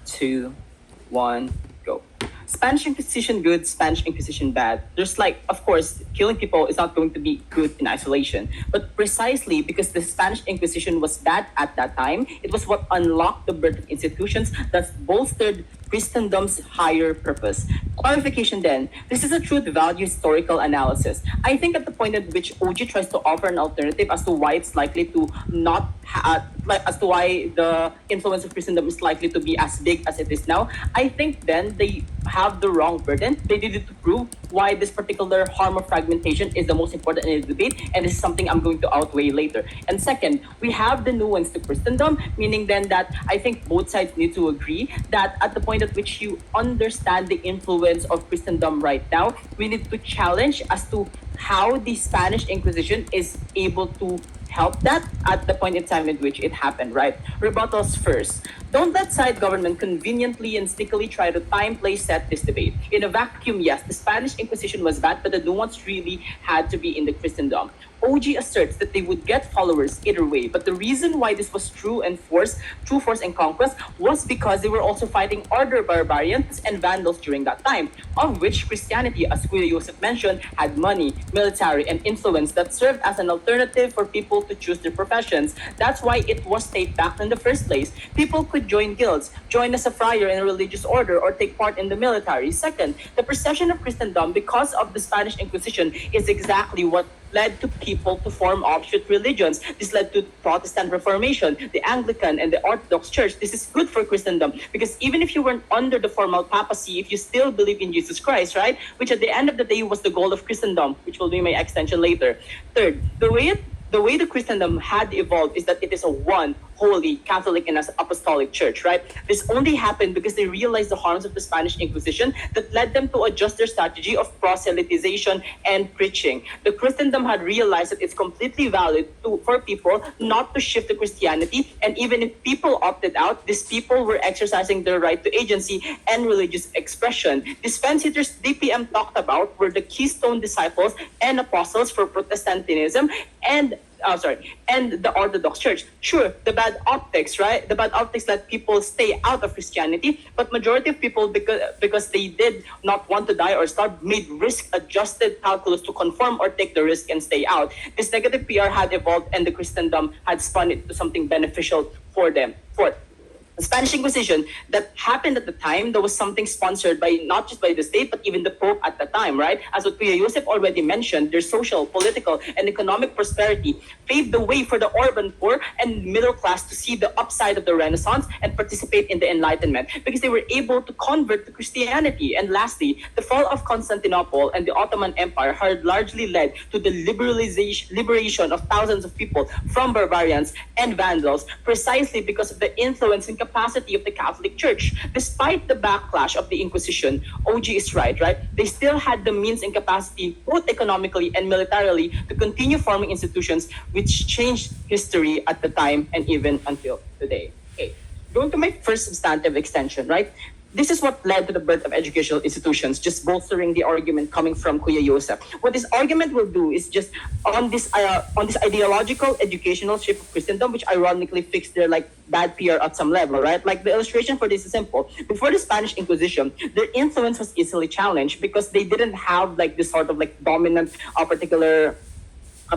2, 1, go. Spanish Inquisition good, Spanish Inquisition bad. There's like, of course, killing people is not going to be good in isolation. But precisely because the Spanish Inquisition was bad at that time, it was what unlocked the birth of institutions that bolstered Christendom's higher purpose. Clarification then, this is a truth value historical analysis. I think at the point at which OG tries to offer an alternative as to why it's likely to not as to why the influence of Christendom is likely to be as big as it is now, I think then they have the wrong burden. They needed to prove why this particular harm of fragmentation is the most important in the debate, and this is something I'm going to outweigh later. And second, we have the nuance to Christendom, meaning then that I think both sides need to agree that at the point at which you understand the influence of Christendom right now, we need to challenge as to how the Spanish Inquisition is able to help that at the point in time in which it happened, right? Rebuttals first. Don't let side government conveniently and sneakily try to time, place, set this debate. In a vacuum, yes, the Spanish Inquisition was bad, but the nuance really had to be in the Christendom. OG asserts that they would get followers either way, but the reason why this was true force and conquest was because they were also fighting other barbarians and vandals during that time, of which Christianity, as Kuya Joseph mentioned, had money, military, and influence that served as an alternative for people to choose their professions. That's why it was taped back in the first place. People could join guilds, join as a friar in a religious order, or take part in the military. Second, the perception of Christendom because of the Spanish Inquisition is exactly what led to people to form offshoot religions. This led to Protestant Reformation, the Anglican and the Orthodox Church. This is good for Christendom because even if you weren't under the formal papacy, if you still believe in Jesus Christ, right, which at the end of the day was the goal of Christendom, which will be my extension later. Third, the way the Christendom had evolved is that it is a one holy Catholic and apostolic church, right? This only happened because they realized the harms of the Spanish Inquisition that led them to adjust their strategy of proselytization and preaching. The Christendom had realized that it's completely valid for people not to shift to Christianity, and even if people opted out, these people were exercising their right to agency and religious expression. These fence-sitters DPM talked about were the keystone disciples and apostles for Protestantism and the Orthodox Church. Sure, the bad optics, right? The bad optics let people stay out of Christianity, but majority of people, because they did not want to die or starve, made risk-adjusted calculus to conform or take the risk and stay out. This negative PR had evolved, and the Christendom had spun it to something beneficial for them. Fourth, the Spanish Inquisition that happened at the time, there was something sponsored by not just by the state, but even the Pope at the time, right? As what Kuya Joseph already mentioned, their social, political, and economic prosperity paved the way for the urban poor and middle class to see the upside of the Renaissance and participate in the Enlightenment because they were able to convert to Christianity. And lastly, the fall of Constantinople and the Ottoman Empire had largely led to the liberation of thousands of people from barbarians and vandals precisely because of the influence and capacity of the Catholic Church. Despite the backlash of the Inquisition, OG is right? They still had the means and capacity, both economically and militarily, to continue forming institutions which changed history at the time and even until today. Okay, going to my first substantive extension, right? This is what led to the birth of educational institutions, just bolstering the argument coming from Kuya Joseph. What this argument will do is just on this ideological educational shift of Christendom, which ironically fixed their like bad PR at some level, right? Like the illustration for this is simple. Before the Spanish Inquisition, their influence was easily challenged because they didn't have like this sort of like dominant particular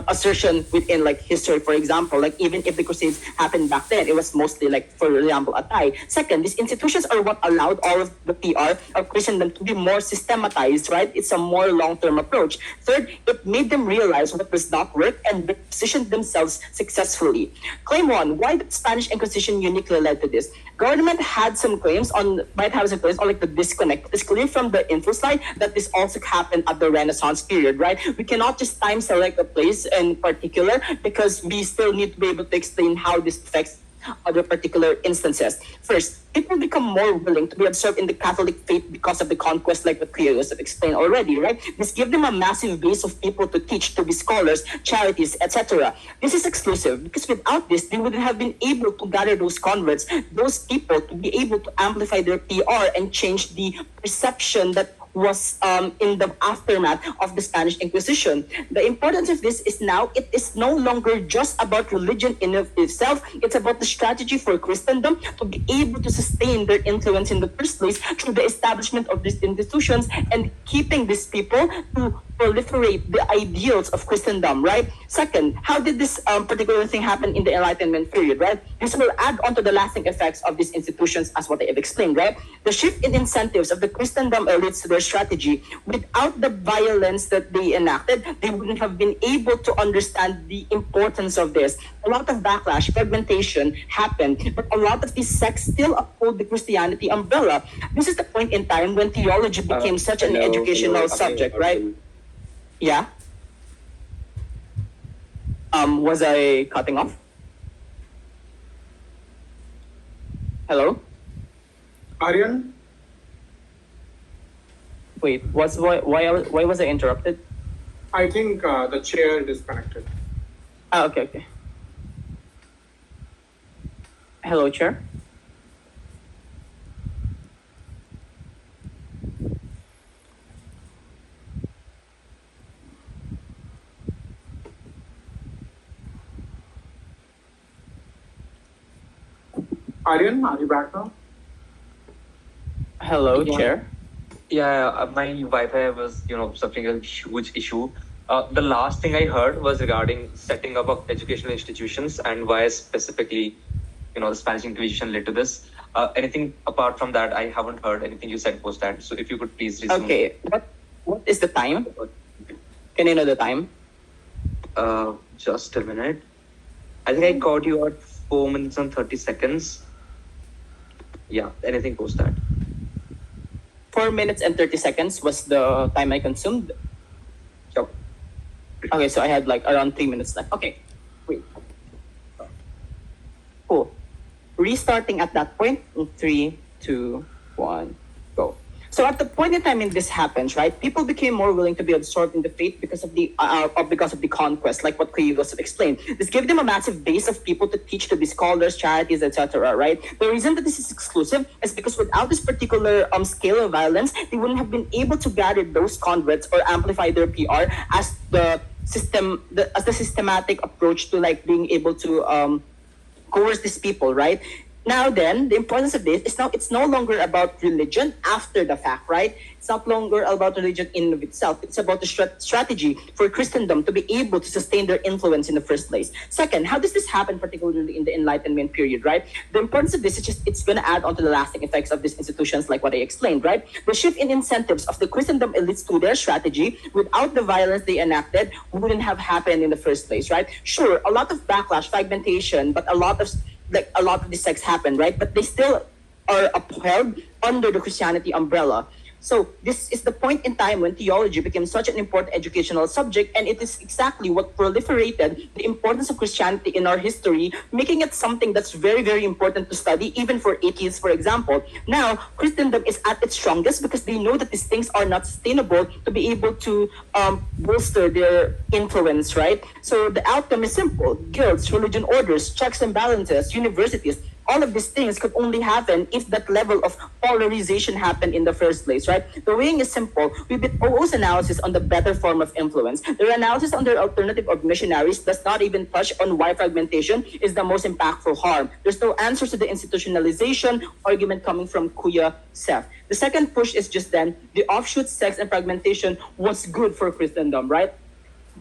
assertion within like history. For example, like even if the Crusades happened back then, it was mostly like, for example, a tie. Second, these institutions are what allowed all of the PR of Christendom to be more systematized, right? It's a more long-term approach. Third, it made them realize what does not work and positioned themselves successfully. Claim one, why the Spanish Inquisition uniquely led to this? Government had some claims on, might have some claims on like the disconnect. It's clear from the info slide that this also happened at the Renaissance period, right? We cannot just time select a place in particular because we still need to be able to explain how this affects other particular instances. First, people become more willing to be absorbed in the Catholic faith because of the conquest, like what Kuya Joseph explained already, right? This gives them a massive base of people to teach, to be scholars, charities, etc. This is exclusive because without this, they wouldn't have been able to gather those converts, those people to be able to amplify their PR and change the perception that was in the aftermath of the Spanish Inquisition. The importance of this is now it is no longer just about religion in of itself. It's about the strategy for Christendom to be able to sustain their influence in the first place through the establishment of these institutions and keeping these people to proliferate the ideals of Christendom, right? Second, how did this particular thing happen in the Enlightenment period, right? This will add on to the lasting effects of these institutions as what I have explained, right? The shift in incentives of the Christendom elites to their strategy, without the violence that they enacted, they wouldn't have been able to understand the importance of this. A lot of backlash, fragmentation happened, but a lot of these sects still uphold the Christianity umbrella. This is the point in time when theology became such an educational subject, right? Yeah. Was I cutting off? Hello? Aryan? Wait, why was I interrupted? I think the chair disconnected. Okay. Hello, Chair. Aryan, are you back now? Hello, Yeah. Chair. Yeah, my Wi-Fi was, suffering a huge issue. The last thing I heard was regarding setting up of educational institutions and why specifically, the Spanish Inquisition led to this. Anything apart from that, I haven't heard anything you said post that. So if you could please resume. Okay, what is the time? Can I know the time? Just a minute. I think I caught you at 4 minutes and 30 seconds. Yeah, anything post that. 4 minutes and 30 seconds was the time I consumed. Yep. Okay, so I had like around 3 minutes left. Okay, wait. Cool. Restarting at that point in 3, 2, 1, go. So at the point in time when this happens, right, people became more willing to be absorbed in the faith because of the conquest, like what Kuya was explained. This gave them a massive base of people to teach, to be scholars, charities, etc. Right? The reason that this is exclusive is because without this particular scale of violence, they wouldn't have been able to gather those converts or amplify their PR as the systematic approach to like being able to coerce these people, right? Now then, the importance of this is now it's no longer about religion after the fact, right? It's not longer about religion in of itself. It's about the strategy for Christendom to be able to sustain their influence in the first place. Second, how does this happen particularly in the Enlightenment period, right? The importance of this is just it's going to add on to the lasting effects of these institutions like what I explained, right? The shift in incentives of the Christendom elites to their strategy without the violence they enacted wouldn't have happened in the first place, right? Sure, a lot of backlash, fragmentation, but a lot of these sects happen, right? But they still are upheld under the Christianity umbrella. So this is the point in time when theology became such an important educational subject, and it is exactly what proliferated the importance of Christianity in our history, making it something that's very, very important to study, even for atheists, for example. Now, Christendom is at its strongest because they know that these things are not sustainable to be able to bolster their influence, right? So the outcome is simple. Guilds, religion orders, checks and balances, universities, all of these things could only happen if that level of polarization happened in the first place, right? The weighing is simple. We did OO's analysis on the better form of influence. Their analysis on their alternative of missionaries does not even touch on why fragmentation is the most impactful harm. There's no answers to the institutionalization argument coming from Kuya Seth. The second push is just then, the offshoot sects and fragmentation was good for Christendom, right?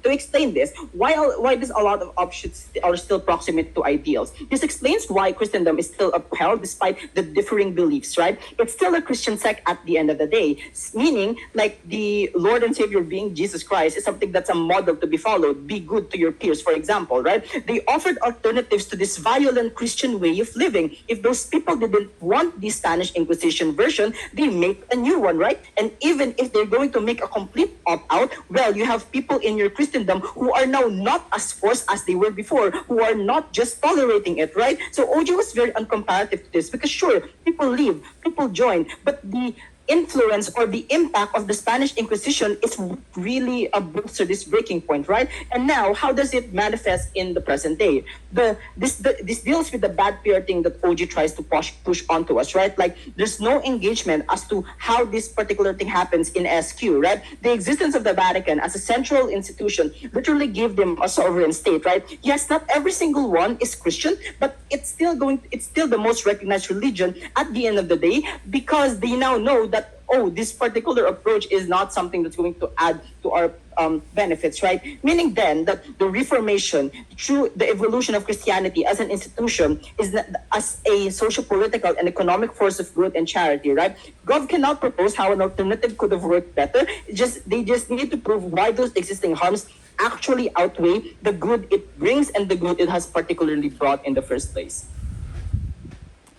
To explain this, why does a lot of offshoots are still proximate to ideals? This explains why Christendom is still upheld despite the differing beliefs, right? It's still a Christian sect at the end of the day, meaning like the Lord and Savior being Jesus Christ is something that's a model to be followed. Be good to your peers, for example, right? They offered alternatives to this violent Christian way of living. If those people didn't want the Spanish Inquisition version, they make a new one, right? And even if they're going to make a complete opt-out, well, you have people in your Christendom who are now not as forced as they were before, who are not just tolerating it, right? So OG was very uncomparative to this because sure, people leave, people join, but the influence or the impact of the Spanish Inquisition is really a booster this breaking point, right? And now, how does it manifest in the present day? This deals with the bad PR thing that OG tries to push onto us, right? Like, there's no engagement as to how this particular thing happens in SQ, right? The existence of the Vatican as a central institution literally gave them a sovereign state, right? Yes, not every single one is Christian, but it's still the most recognized religion at the end of the day, because they now know that, oh, this particular approach is not something that's going to add to our benefits, right? Meaning then that the Reformation, through the evolution of Christianity as an institution, is as a socio-political and economic force of good and charity, right? God cannot propose how an alternative could have worked better. They just need to prove why those existing harms actually outweigh the good it brings and the good it has particularly brought in the first place.